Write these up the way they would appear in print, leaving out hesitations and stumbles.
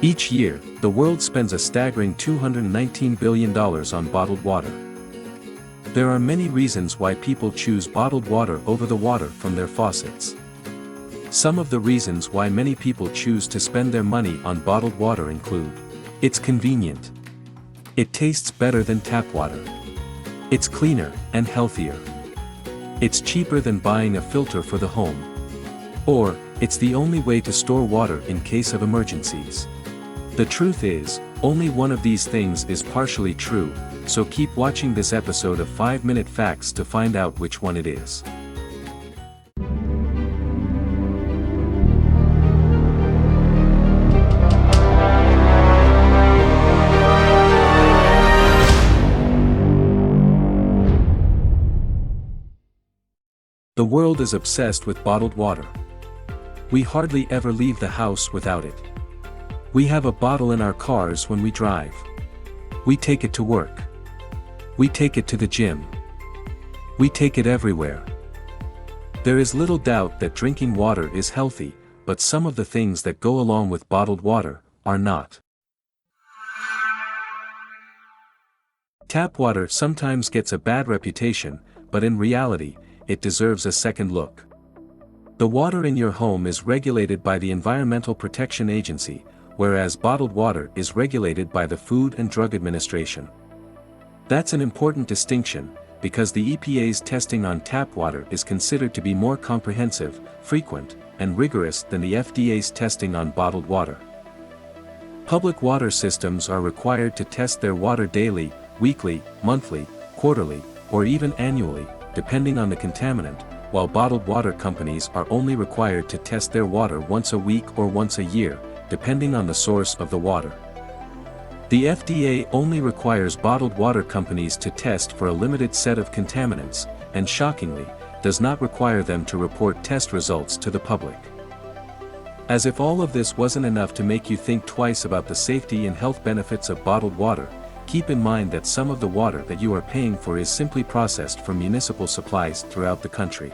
Each year, the world spends a staggering $219 billion on bottled water. There are many reasons why people choose bottled water over the water from their faucets. Some of the reasons why many people choose to spend their money on bottled water include: it's convenient. It tastes better than tap water. It's cleaner and healthier. It's cheaper than buying a filter for the home. Or, it's the only way to store water in case of emergencies. The truth is, only one of these things is partially true, so keep watching this episode of 5-Minute Facts to find out which one it is. The world is obsessed with bottled water. We hardly ever leave the house without it. We have a bottle in our cars when we drive. We take it to work. We take it to the gym. We take it everywhere. There is little doubt that drinking water is healthy, but some of the things that go along with bottled water are not. Tap water sometimes gets a bad reputation, but in reality, it deserves a second look. The water in your home is regulated by the Environmental Protection Agency, whereas bottled water is regulated by the Food and Drug Administration. That's an important distinction, because the EPA's testing on tap water is considered to be more comprehensive, frequent, and rigorous than the FDA's testing on bottled water. Public water systems are required to test their water daily, weekly, monthly, quarterly, or even annually, depending on the contaminant, while bottled water companies are only required to test their water once a week or once a year, depending on the source of the water. The FDA only requires bottled water companies to test for a limited set of contaminants, and shockingly, does not require them to report test results to the public. As if all of this wasn't enough to make you think twice about the safety and health benefits of bottled water, keep in mind that some of the water that you are paying for is simply processed from municipal supplies throughout the country.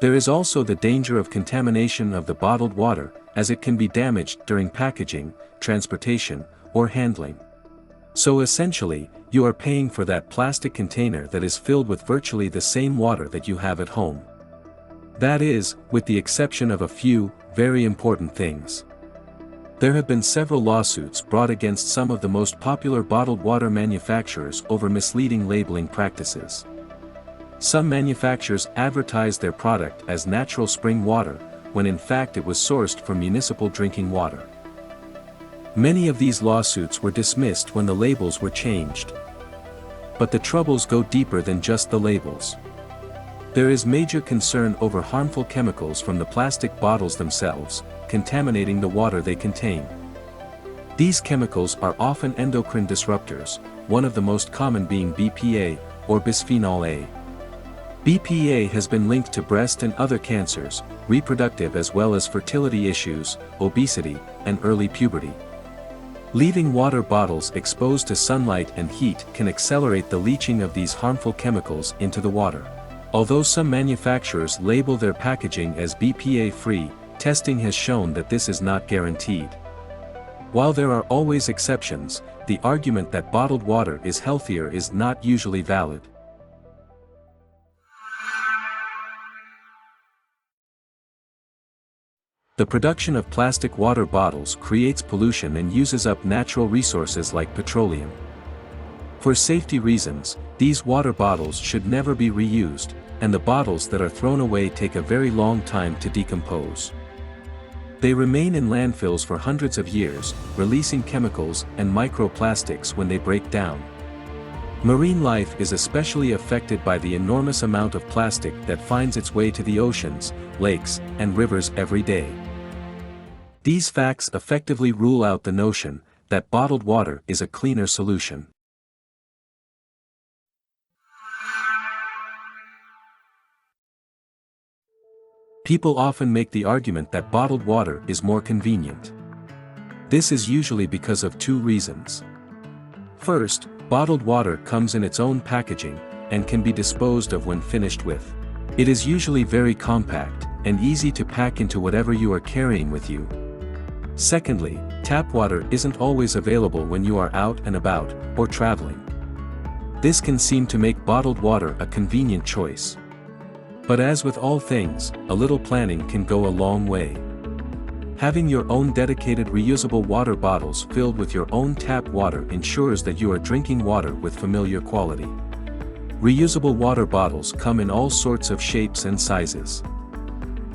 There is also the danger of contamination of the bottled water, as it can be damaged during packaging, transportation, or handling. So essentially, you are paying for that plastic container that is filled with virtually the same water that you have at home. That is, with the exception of a few, very important things. There have been several lawsuits brought against some of the most popular bottled water manufacturers over misleading labeling practices. Some manufacturers advertise their product as natural spring water, when in fact it was sourced from municipal drinking water. Many of these lawsuits were dismissed when the labels were changed. But the troubles go deeper than just the labels. There is major concern over harmful chemicals from the plastic bottles themselves, contaminating the water they contain. These chemicals are often endocrine disruptors, one of the most common being BPA, or bisphenol A. BPA has been linked to breast and other cancers, reproductive as well as fertility issues, obesity, and early puberty. Leaving water bottles exposed to sunlight and heat can accelerate the leaching of these harmful chemicals into the water. Although some manufacturers label their packaging as BPA-free, testing has shown that this is not guaranteed. While there are always exceptions, the argument that bottled water is healthier is not usually valid. The production of plastic water bottles creates pollution and uses up natural resources like petroleum. For safety reasons, these water bottles should never be reused, and the bottles that are thrown away take a very long time to decompose. They remain in landfills for hundreds of years, releasing chemicals and microplastics when they break down. Marine life is especially affected by the enormous amount of plastic that finds its way to the oceans, lakes, and rivers every day. These facts effectively rule out the notion that bottled water is a cleaner solution. People often make the argument that bottled water is more convenient. This is usually because of two reasons. First, bottled water comes in its own packaging, and can be disposed of when finished with. It is usually very compact, and easy to pack into whatever you are carrying with you. Secondly, tap water isn't always available when you are out and about, or traveling. This can seem to make bottled water a convenient choice. But as with all things, a little planning can go a long way. Having your own dedicated reusable water bottles filled with your own tap water ensures that you are drinking water with familiar quality. Reusable water bottles come in all sorts of shapes and sizes.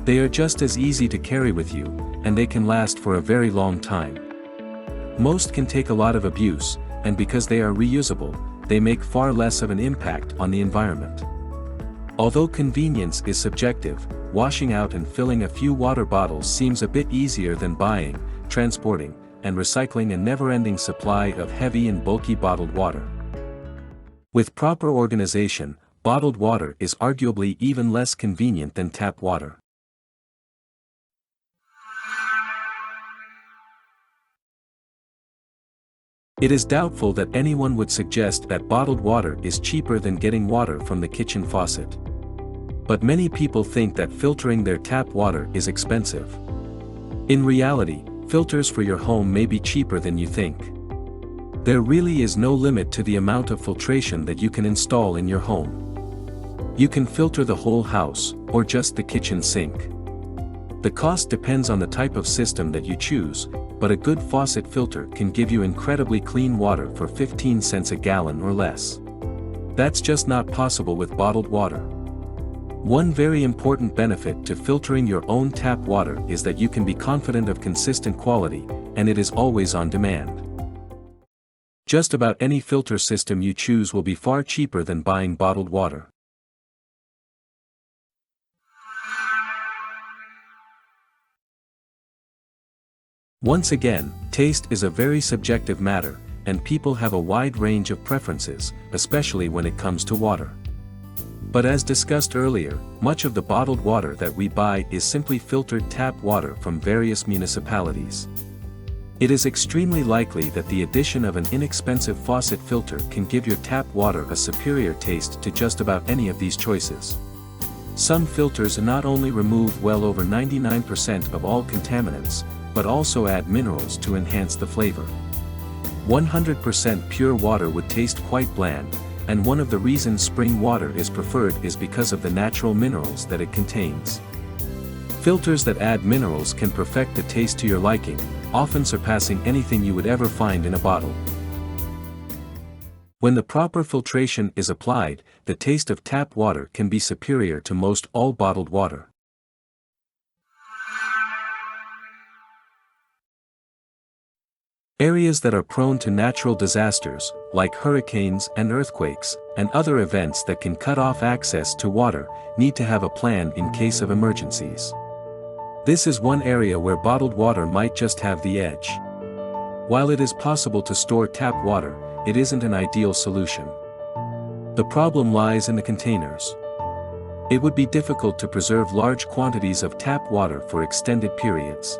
They are just as easy to carry with you, and they can last for a very long time. Most can take a lot of abuse, and because they are reusable, they make far less of an impact on the environment. Although convenience is subjective, washing out and filling a few water bottles seems a bit easier than buying, transporting, and recycling a never-ending supply of heavy and bulky bottled water. With proper organization, bottled water is arguably even less convenient than tap water. It is doubtful that anyone would suggest that bottled water is cheaper than getting water from the kitchen faucet. But many people think that filtering their tap water is expensive. In reality, filters for your home may be cheaper than you think. There really is no limit to the amount of filtration that you can install in your home. You can filter the whole house, or just the kitchen sink. The cost depends on the type of system that you choose, but a good faucet filter can give you incredibly clean water for 15 cents a gallon or less. That's just not possible with bottled water. One very important benefit to filtering your own tap water is that you can be confident of consistent quality, and it is always on demand. Just about any filter system you choose will be far cheaper than buying bottled water. Once again, taste is a very subjective matter, and people have a wide range of preferences, especially when it comes to water. But as discussed earlier, much of the bottled water that we buy is simply filtered tap water from various municipalities. It is extremely likely that the addition of an inexpensive faucet filter can give your tap water a superior taste to just about any of these choices. Some filters not only remove well over 99% of all contaminants, but also add minerals to enhance the flavor. 100% pure water would taste quite bland, and one of the reasons spring water is preferred is because of the natural minerals that it contains. Filters that add minerals can perfect the taste to your liking, often surpassing anything you would ever find in a bottle. When the proper filtration is applied, the taste of tap water can be superior to most all bottled water. Areas that are prone to natural disasters, like hurricanes and earthquakes, and other events that can cut off access to water, need to have a plan in case of emergencies. This is one area where bottled water might just have the edge. While it is possible to store tap water, it isn't an ideal solution. The problem lies in the containers. It would be difficult to preserve large quantities of tap water for extended periods.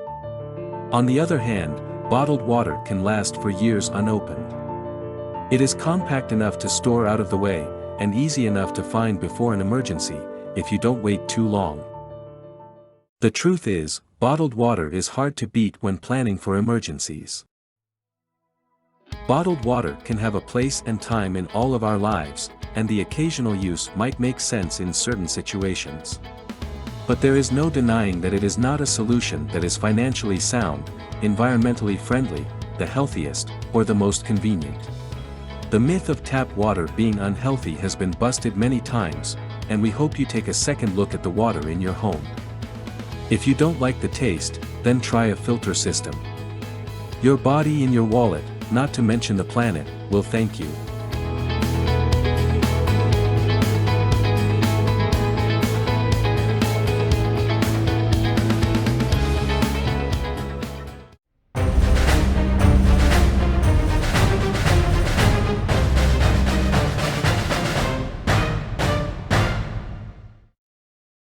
On the other hand, bottled water can last for years unopened. It is compact enough to store out of the way, and easy enough to find before an emergency, if you don't wait too long. The truth is, bottled water is hard to beat when planning for emergencies. Bottled water can have a place and time in all of our lives, and the occasional use might make sense in certain situations. But there is no denying that it is not a solution that is financially sound, environmentally friendly, the healthiest, or the most convenient. The myth of tap water being unhealthy has been busted many times, and we hope you take a second look at the water in your home. If you don't like the taste, then try a filter system. Your body and your wallet, not to mention the planet, will thank you.